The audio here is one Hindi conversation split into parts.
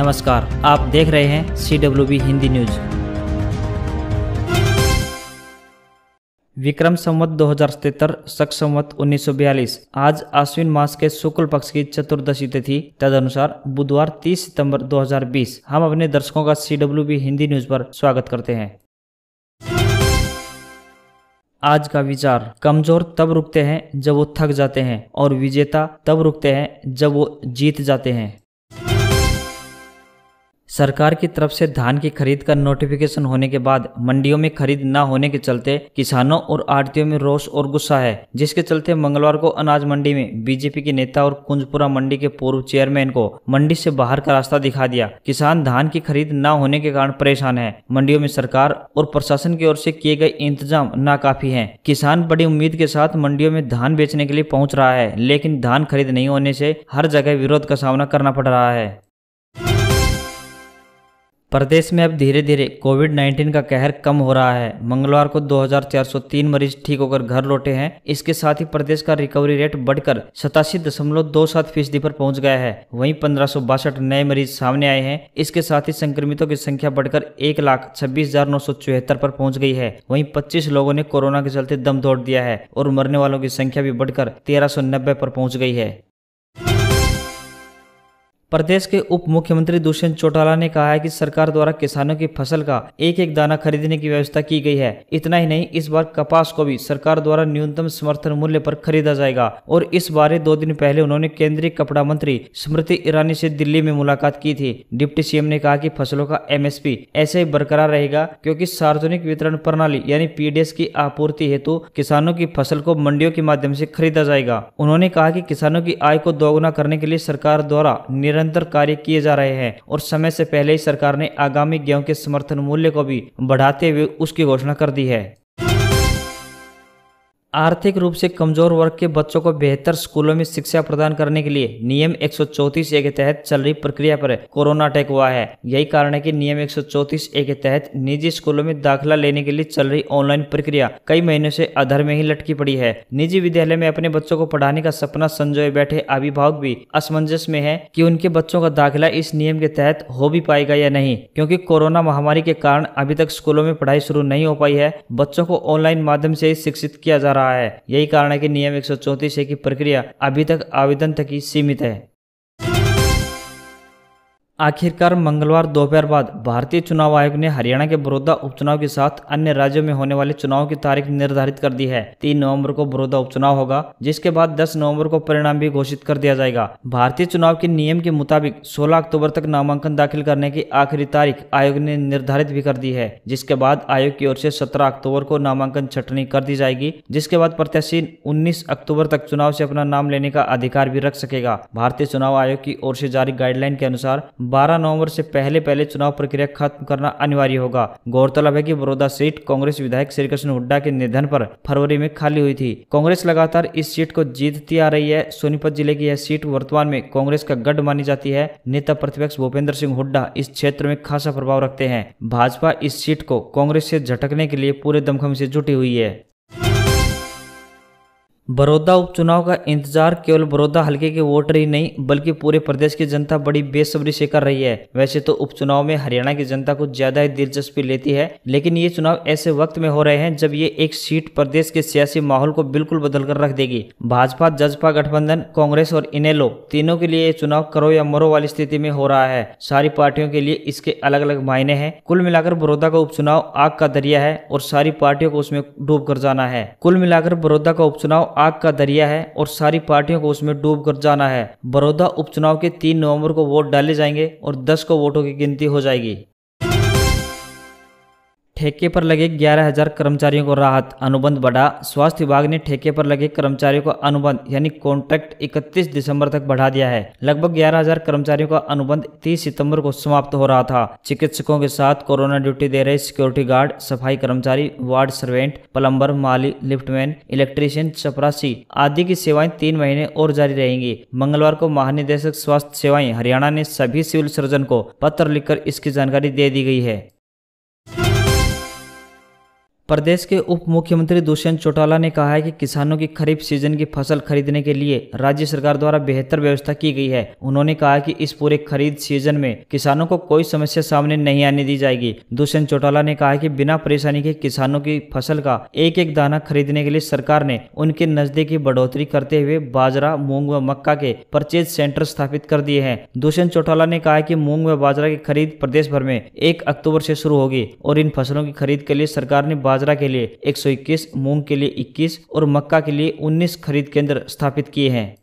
नमस्कार, आप देख रहे हैं CWB हिंदी न्यूज। विक्रम संवत 2077 शक संवत 1942 आज आश्विन मास के शुक्ल पक्ष की चतुर्दशी तिथि, तदनुसार बुधवार 30 सितंबर 2020। हम अपने दर्शकों का CWB हिंदी न्यूज पर स्वागत करते हैं। आज का विचार, कमजोर तब रुकते हैं जब वो थक जाते हैं और विजेता तब रुकते हैं जब वो जीत जाते हैं। सरकार की तरफ से धान की खरीद का नोटिफिकेशन होने के बाद मंडियों में खरीद न होने के चलते किसानों और आढ़तियों में रोष और गुस्सा है, जिसके चलते मंगलवार को अनाज मंडी में बीजेपी के नेता और कुंजपुरा मंडी के पूर्व चेयरमैन को मंडी से बाहर का रास्ता दिखा दिया। किसान धान की खरीद न होने के कारण परेशान है। मंडियों में सरकार और प्रशासन की ओर से किए गए इंतजाम नाकाफी हैं। किसान बड़ी उम्मीद के साथ मंडियों में धान बेचने के लिए पहुंच रहा है, लेकिन धान खरीद नहीं होने से हर जगह विरोध का सामना करना पड़ रहा है। प्रदेश में अब धीरे धीरे कोविड-19 का कहर कम हो रहा है। मंगलवार को 2403 मरीज ठीक होकर घर लौटे हैं। इसके साथ ही प्रदेश का रिकवरी रेट बढ़कर 87.27% पर पहुंच गया है। वहीं 1562 नए मरीज सामने आए हैं। इसके साथ ही संक्रमितों की संख्या बढ़कर 1,26,974 पर पहुंच गई है। वहीं 25 लोगों ने कोरोना के चलते दम तोड़ दिया है और मरने वालों की संख्या भी बढ़कर 1390 पर पहुंच गई है। प्रदेश के उप मुख्यमंत्री दुष्यंत चौटाला ने कहा है कि सरकार द्वारा किसानों की फसल का एक एक दाना खरीदने की व्यवस्था की गई है। इतना ही नहीं, इस बार कपास को भी सरकार द्वारा न्यूनतम समर्थन मूल्य पर खरीदा जाएगा। और इस बारे 2 दिन पहले उन्होंने केंद्रीय कपड़ा मंत्री स्मृति ईरानी से दिल्ली में मुलाकात की थी। डिप्टी सीएम ने कहा कि फसलों का MSP ऐसे ही बरकरार रहेगा, क्योंकि सार्वजनिक वितरण प्रणाली यानी PDS की आपूर्ति हेतु किसानों की फसल को मंडियों के माध्यम से खरीदा जाएगा। उन्होंने कहा कि किसानों की आय को दोगुना करने के लिए सरकार द्वारा निरंतर कार्य किए जा रहे हैं और समय से पहले ही सरकार ने आगामी गेहूं के समर्थन मूल्य को भी बढ़ाते हुए उसकी घोषणा कर दी है। आर्थिक रूप से कमजोर वर्ग के बच्चों को बेहतर स्कूलों में शिक्षा प्रदान करने के लिए नियम 134A के तहत चल रही प्रक्रिया पर कोरोना अटैक हुआ है। यही कारण है कि नियम 134A के तहत निजी स्कूलों में दाखिला लेने के लिए चल रही ऑनलाइन प्रक्रिया कई महीनों से अधर में ही लटकी पड़ी है। निजी विद्यालय में अपने बच्चों को पढ़ाने का सपना संजोए बैठे अभिभावक भी असमंजस में है कि उनके बच्चों का दाखिला इस नियम के तहत हो भी पाएगा या नहीं, क्योंकि कोरोना महामारी के कारण अभी तक स्कूलों में पढ़ाई शुरू नहीं हो पाई है। बच्चों को ऑनलाइन माध्यम से ही शिक्षित किया जा रहा है। यही कारण है कि नियम 134A की प्रक्रिया अभी तक आवेदन तक ही सीमित है। आखिरकार मंगलवार दोपहर बाद भारतीय चुनाव आयोग ने हरियाणा के बड़ौदा उपचुनाव के साथ अन्य राज्यों में होने वाले चुनाव की तारीख निर्धारित कर दी है। 3 नवंबर को बड़ौदा उपचुनाव होगा, जिसके बाद 10 नवंबर को परिणाम भी घोषित कर दिया जाएगा। भारतीय चुनाव के नियम के मुताबिक 16 अक्टूबर तक नामांकन दाखिल करने की आखिरी तारीख आयोग ने निर्धारित भी कर दी है, जिसके बाद आयोग की ओर से 17 अक्टूबर को नामांकन छंटनी कर दी जाएगी, जिसके बाद प्रत्याशी 19 अक्टूबर तक चुनाव से अपना नाम लेने का अधिकार भी रख सकेगा। भारतीय चुनाव आयोग की ओर से जारी गाइडलाइन के अनुसार 12 नवंबर से पहले चुनाव प्रक्रिया खत्म करना अनिवार्य होगा। गौरतलब है कि बड़ौदा सीट कांग्रेस विधायक श्री कृष्ण हुड्डा के निधन पर फरवरी में खाली हुई थी। कांग्रेस लगातार इस सीट को जीतती आ रही है। सोनीपत जिले की यह सीट वर्तमान में कांग्रेस का गढ़ मानी जाती है। नेता प्रतिपक्ष भूपेंद्र सिंह हुड्डा इस क्षेत्र में खासा प्रभाव रखते हैं। भाजपा इस सीट को कांग्रेस से झटकने के लिए पूरे दमखम से जुटी हुई है। बड़ौदा उपचुनाव का इंतजार केवल बड़ौदा हलके के वोटर ही नहीं, बल्कि पूरे प्रदेश की जनता बड़ी बेसब्री से कर रही है। वैसे तो उपचुनाव में हरियाणा की जनता कुछ ज्यादा ही दिलचस्पी लेती है, लेकिन ये चुनाव ऐसे वक्त में हो रहे हैं जब ये एक सीट प्रदेश के सियासी माहौल को बिल्कुल बदल कर रख देगी। भाजपा जसपा गठबंधन, कांग्रेस और इनेलो तीनों के लिए ये चुनाव करो या मरो वाली स्थिति में हो रहा है। सारी पार्टियों के लिए इसके अलग अलग मायने हैं। कुल मिलाकर बड़ौदा का उपचुनाव आग का दरिया है और सारी पार्टियों को उसमें डूब कर जाना है। कुल मिलाकर बड़ौदा का उपचुनाव आग का दरिया है और सारी पार्टियों को उसमें डूब कर जाना है। बड़ौदा उपचुनाव के 3 नवंबर को वोट डाले जाएंगे और 10 को वोटों की गिनती हो जाएगी। ठेके पर लगे 11,000 कर्मचारियों को राहत, अनुबंध बढ़ा। स्वास्थ्य विभाग ने ठेके पर लगे कर्मचारियों का अनुबंध यानी कॉन्ट्रैक्ट 31 दिसंबर तक बढ़ा दिया है। लगभग 11,000 कर्मचारियों का अनुबंध 30 सितंबर को समाप्त हो रहा था। चिकित्सकों के साथ कोरोना ड्यूटी दे रहे सिक्योरिटी गार्ड, सफाई कर्मचारी, वार्ड सर्वेंट, प्लम्बर, माली, लिफ्टमैन, इलेक्ट्रीशियन, चपरासी आदि की सेवाएं 3 महीने और जारी रहेंगी। मंगलवार को महानिदेशक स्वास्थ्य सेवाएं हरियाणा ने सभी सिविल सर्जन को पत्र लिखकर इसकी जानकारी दे दी गई है। प्रदेश के उप मुख्यमंत्री दुष्यंत चौटाला ने कहा है कि किसानों की खरीफ सीजन की फसल खरीदने के लिए राज्य सरकार द्वारा बेहतर व्यवस्था की गई है। उन्होंने कहा कि इस पूरे खरीद सीजन में किसानों को कोई समस्या सामने नहीं आने दी जाएगी। दुष्यंत चौटाला ने कहा कि बिना परेशानी के किसानों की फसल का एक एक दाना खरीदने के लिए सरकार ने उनके नजदीकी बढ़ोतरी करते हुए बाजरा, मूंग व मक्का के परचेज सेंटर स्थापित कर दिए हैं। दुष्यंत चौटाला ने कहा कि मूंग व बाजरा की खरीद प्रदेश भर में 1 अक्टूबर से शुरू होगी और इन फसलों की खरीद के लिए सरकार ने बाजरा के लिए 121, मूंग के लिए 21 और मक्का के लिए 19 खरीद केंद्र स्थापित किए हैं।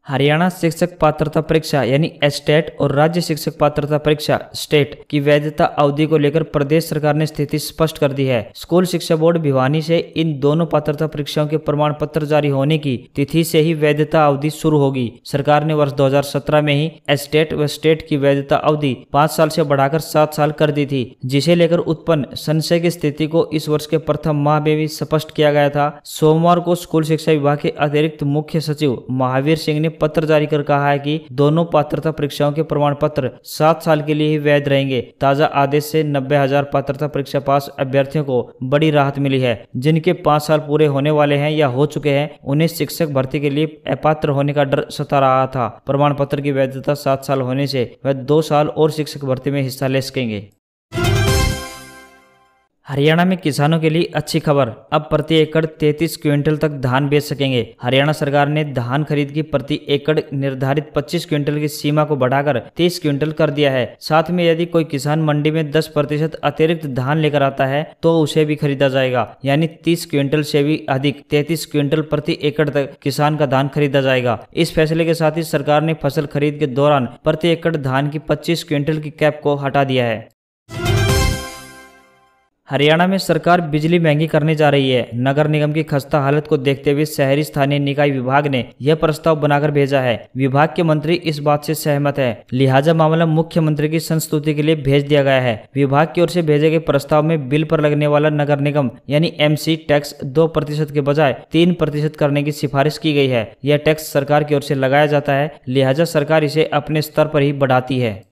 हरियाणा शिक्षक पात्रता परीक्षा यानी एस्टेट और राज्य शिक्षक पात्रता परीक्षा स्टेट की वैधता अवधि को लेकर प्रदेश सरकार ने स्थिति स्पष्ट कर दी है। स्कूल शिक्षा बोर्ड भिवानी से इन दोनों पात्रता परीक्षाओं के प्रमाण पत्र जारी होने की तिथि से ही वैधता अवधि शुरू होगी। सरकार ने वर्ष 2017 में ही एस्टेट व स्टेट की वैधता अवधि 5 साल से बढ़ाकर 7 साल कर दी थी, जिसे लेकर उत्पन्न संशय की स्थिति को इस वर्ष के प्रथम माह में भी स्पष्ट किया गया था। सोमवार को स्कूल शिक्षा विभाग के अतिरिक्त मुख्य सचिव महावीर सिंह ने पत्र जारी कर कहा है कि दोनों पात्रता परीक्षाओं के प्रमाण पत्र 7 साल के लिए ही वैध रहेंगे। ताजा आदेश से 90,000 पात्रता परीक्षा पास अभ्यर्थियों को बड़ी राहत मिली है। जिनके 5 साल पूरे होने वाले हैं या हो चुके हैं, उन्हें शिक्षक भर्ती के लिए अपात्र होने का डर सता रहा था। प्रमाण पत्र की वैधता 7 साल होने से वह 2 साल और शिक्षक भर्ती में हिस्सा ले सकेंगे। हरियाणा में किसानों के लिए अच्छी खबर, अब प्रति एकड़ 33 क्विंटल तक धान बेच सकेंगे। हरियाणा सरकार ने धान खरीद की प्रति एकड़ निर्धारित 25 क्विंटल की सीमा को बढ़ाकर 30 क्विंटल कर दिया है। साथ में यदि कोई किसान मंडी में 10% अतिरिक्त धान लेकर आता है तो उसे भी खरीदा जाएगा, यानी 30 क्विंटल से भी अधिक 33 क्विंटल प्रति एकड़ तक किसान का धान खरीदा जाएगा। इस फैसले के साथ ही सरकार ने फसल खरीद के दौरान प्रति एकड़ धान की 25 क्विंटल की कैप को हटा दिया है। हरियाणा में सरकार बिजली महंगी करने जा रही है। नगर निगम की खस्ता हालत को देखते हुए शहरी स्थानीय निकाय विभाग ने यह प्रस्ताव बनाकर भेजा है। विभाग के मंत्री इस बात से सहमत है, लिहाजा मामला मुख्यमंत्री की संस्तुति के लिए भेज दिया गया है। विभाग की ओर से भेजे गए प्रस्ताव में बिल पर लगने वाला नगर निगम यानी MC टैक्स 2% के बजाय 3% करने की सिफारिश की गई है। यह टैक्स सरकार की ओर से लगाया जाता है, लिहाजा सरकार इसे अपने स्तर पर ही बढ़ाती है।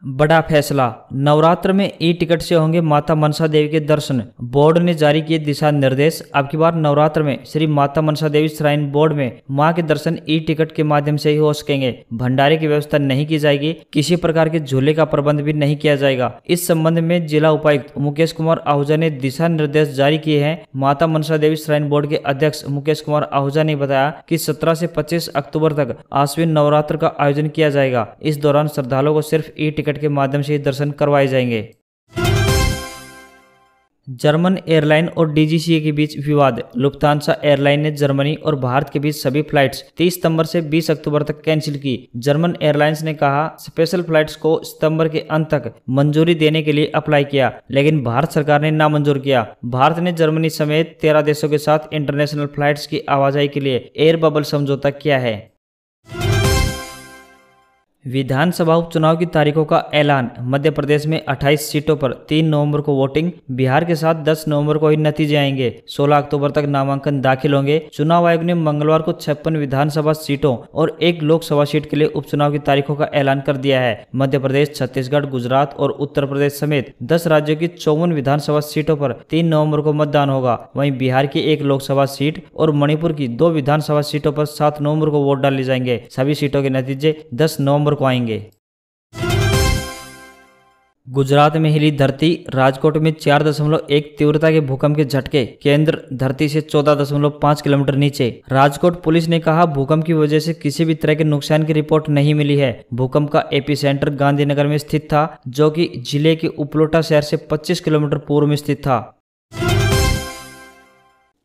बड़ा फैसला, नवरात्र में ई-टिकट से होंगे माता मनसा देवी के दर्शन। बोर्ड ने जारी किए दिशा निर्देश। अब की बार नवरात्र में श्री माता मनसा देवी श्राइन बोर्ड में मां के दर्शन ई-टिकट के माध्यम से ही हो सकेंगे। भंडारे की व्यवस्था नहीं की जाएगी, किसी प्रकार के झूले का प्रबंध भी नहीं किया जाएगा। इस संबंध में जिला उपायुक्त मुकेश कुमार आहूजा ने दिशा निर्देश जारी किए हैं। माता मनसा देवी श्राइन बोर्ड के अध्यक्ष मुकेश कुमार आहूजा ने बताया कि 17 से 25 अक्टूबर तक आश्विन नवरात्र का आयोजन किया जाएगा। इस दौरान श्रद्धालुओं को सिर्फ ई-टिकट के माध्यम से दर्शन करवाए जाएंगे। जर्मन एयरलाइन और DGCA के बीच विवाद। लुफ्तांसा एयरलाइन ने जर्मनी और भारत के बीच सभी फ्लाइट्स 30 सितंबर से 20 अक्टूबर तक कैंसिल की। जर्मन एयरलाइंस ने कहा स्पेशल फ्लाइट्स को सितंबर के अंत तक मंजूरी देने के लिए अप्लाई किया, लेकिन भारत सरकार ने नामंजूर किया। भारत ने जर्मनी समेत 13 देशों के साथ इंटरनेशनल फ्लाइट्स की आवाजाही के लिए एयर बबल समझौता किया है। विधानसभा उपचुनाव की तारीखों का ऐलान। मध्य प्रदेश में 28 सीटों पर 3 नवंबर को वोटिंग। बिहार के साथ 10 नवंबर को ही नतीजे आएंगे। 16 अक्टूबर तक नामांकन दाखिल होंगे। चुनाव आयोग ने मंगलवार को 56 विधानसभा सीटों और 1 लोकसभा सीट के लिए उपचुनाव की तारीखों का ऐलान कर दिया है। मध्य प्रदेश, छत्तीसगढ़, गुजरात और उत्तर प्रदेश समेत 10 राज्यों की 54 विधानसभा सीटों पर 3 नवंबर को मतदान होगा। वहीं बिहार की 1 लोकसभा सीट और मणिपुर की 2 विधानसभा सीटों पर 7 नवंबर को वोट डाले जाएंगे। सभी सीटों के नतीजे 10 नवंबर को आएंगे। गुजरात में हिली धरती। राजकोट में 4.1 तीव्रता के भूकंप के झटके। केंद्र धरती से 14.5 किलोमीटर नीचे। राजकोट पुलिस ने कहा भूकंप की वजह से किसी भी तरह के नुकसान की रिपोर्ट नहीं मिली है। भूकंप का एपिसेंटर गांधीनगर में स्थित था, जो कि जिले के उपलोटा शहर से 25 किलोमीटर पूर्व में स्थित था।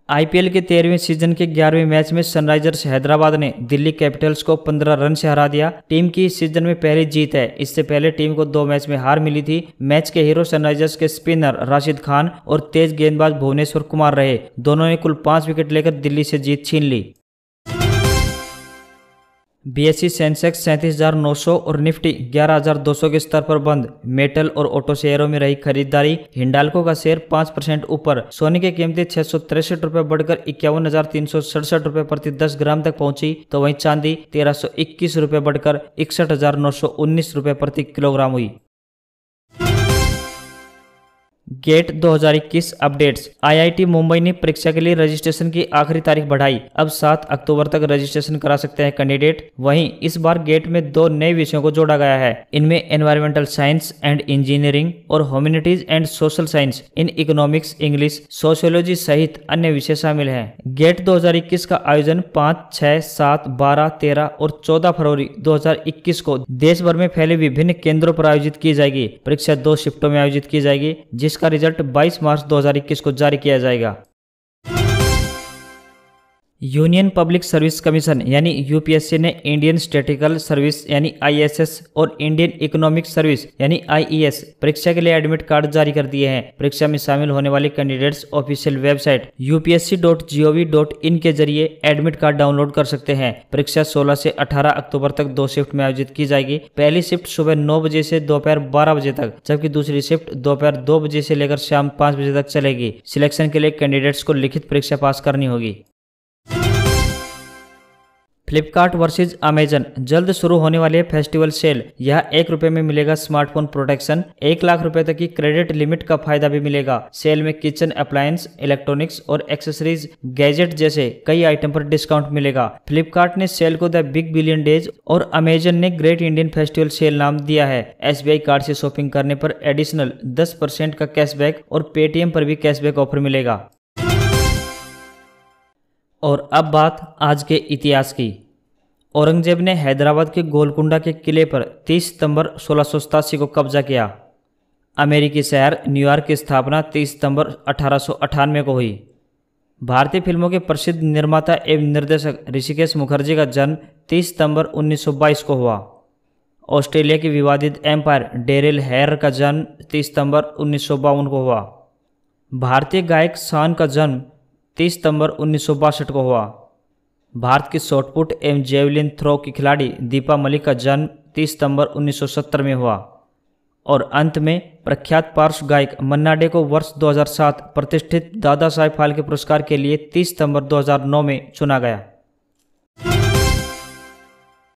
IPL के 13वें सीजन के 11वें मैच में सनराइजर्स हैदराबाद ने दिल्ली कैपिटल्स को 15 रन से हरा दिया। टीम की इस सीजन में पहली जीत है। इससे पहले टीम को 2 मैच में हार मिली थी। मैच के हीरो सनराइजर्स के स्पिनर राशिद खान और तेज गेंदबाज भुवनेश्वर कुमार रहे। दोनों ने कुल 5 विकेट लेकर दिल्ली से जीत छीन ली। BSE सेंसेक्स 37,900 और निफ्टी 11,200 के स्तर पर बंद। मेटल और ऑटो शेयरों में रही खरीदारी। हिंडाल्को का शेयर 5% ऊपर। सोने की कीमतें 663 रुपये बढ़कर 51,367 रुपये प्रति 10 ग्राम तक पहुंची, तो वहीं चांदी 1,321 रुपये बढ़कर 61,919 रुपये प्रति किलोग्राम हुई। Gate 2021 updates. आईआईटी मुंबई ने परीक्षा के लिए रजिस्ट्रेशन की आखिरी तारीख बढ़ाई। अब 7 अक्टूबर तक रजिस्ट्रेशन करा सकते हैं कैंडिडेट। वहीं इस बार गेट में 2 नए विषयों को जोड़ा गया है। इनमें एनवायरमेंटल साइंस एंड इंजीनियरिंग और humanities and social science in economics, English, sociology सहित अन्य विषय शामिल हैं। गेट 2021 का आयोजन 5, 6, 7, 12, 13 और 14 फरवरी 2021 को देश भर में फैले विभिन्न केंद्रों पर आयोजित की जाएगी। परीक्षा 2 शिफ्टों में आयोजित की जाएगी, जिसका रिजल्ट 22 मार्च 2021 को जारी किया जाएगा। यूनियन पब्लिक सर्विस कमीशन यानी यूपीएससी ने इंडियन स्टैटिस्टिकल सर्विस यानी आईएसएस और इंडियन इकोनॉमिक सर्विस यानी आईईएस परीक्षा के लिए एडमिट कार्ड जारी कर दिए हैं। परीक्षा में शामिल होने वाले कैंडिडेट्स ऑफिशियल वेबसाइट upsc.gov.in के जरिए एडमिट कार्ड डाउनलोड कर सकते हैं। परीक्षा 16 से 18 अक्टूबर तक 2 शिफ्ट में आयोजित की जाएगी। पहली शिफ्ट सुबह 9 बजे से दोपहर 12 बजे तक, जबकि दूसरी शिफ्ट दोपहर 2 बजे से लेकर शाम 5 बजे तक चलेगी। सिलेक्शन के लिए कैंडिडेट्स को लिखित परीक्षा पास करनी होगी। फ्लिपकार्ट वर्सेज अमेजन जल्द शुरू होने वाली फेस्टिवल सेल। यह ₹1 में मिलेगा स्मार्टफोन प्रोटेक्शन। 1 लाख रुपए तक की क्रेडिट लिमिट का फायदा भी मिलेगा। सेल में किचन अप्लायंस, इलेक्ट्रॉनिक्स और एक्सेसरीज, गैजेट जैसे कई आइटम पर डिस्काउंट मिलेगा। फ्लिपकार्ट ने सेल को द बिग बिलियन डेज और अमेजन ने ग्रेट इंडियन फेस्टिवल सेल नाम दिया है। SBI कार्ड से शॉपिंग करने पर एडिशनल 10% का कैशबैक और पेटीएम पर भी कैशबैक ऑफर मिलेगा। और अब बात आज के इतिहास की। औरंगजेब ने हैदराबाद के गोलकुंडा के किले पर 30 सितंबर 1687 को कब्जा किया। अमेरिकी शहर न्यूयॉर्क की स्थापना 30 सितंबर 1898 को हुई। भारतीय फिल्मों के प्रसिद्ध निर्माता एवं निर्देशक ऋषिकेश मुखर्जी का जन्म 30 सितंबर 1922 को हुआ। ऑस्ट्रेलिया की विवादित एम्पायर डेरिल हेयर का जन्म 30 सितंबर 1952 को हुआ। भारतीय गायक शान का जन्म 30 सितंबर 1962 को हुआ। भारत की शॉटपुट एवं जेवलिन थ्रो की खिलाड़ी दीपा मलिक का जन्म 30 सितंबर 1970 में हुआ। और अंत में प्रख्यात पार्श्व गायक मन्ना डे को वर्ष 2007 प्रतिष्ठित दादा साहेब फाल्के पुरस्कार के लिए 30 सितंबर 2009 में चुना गया।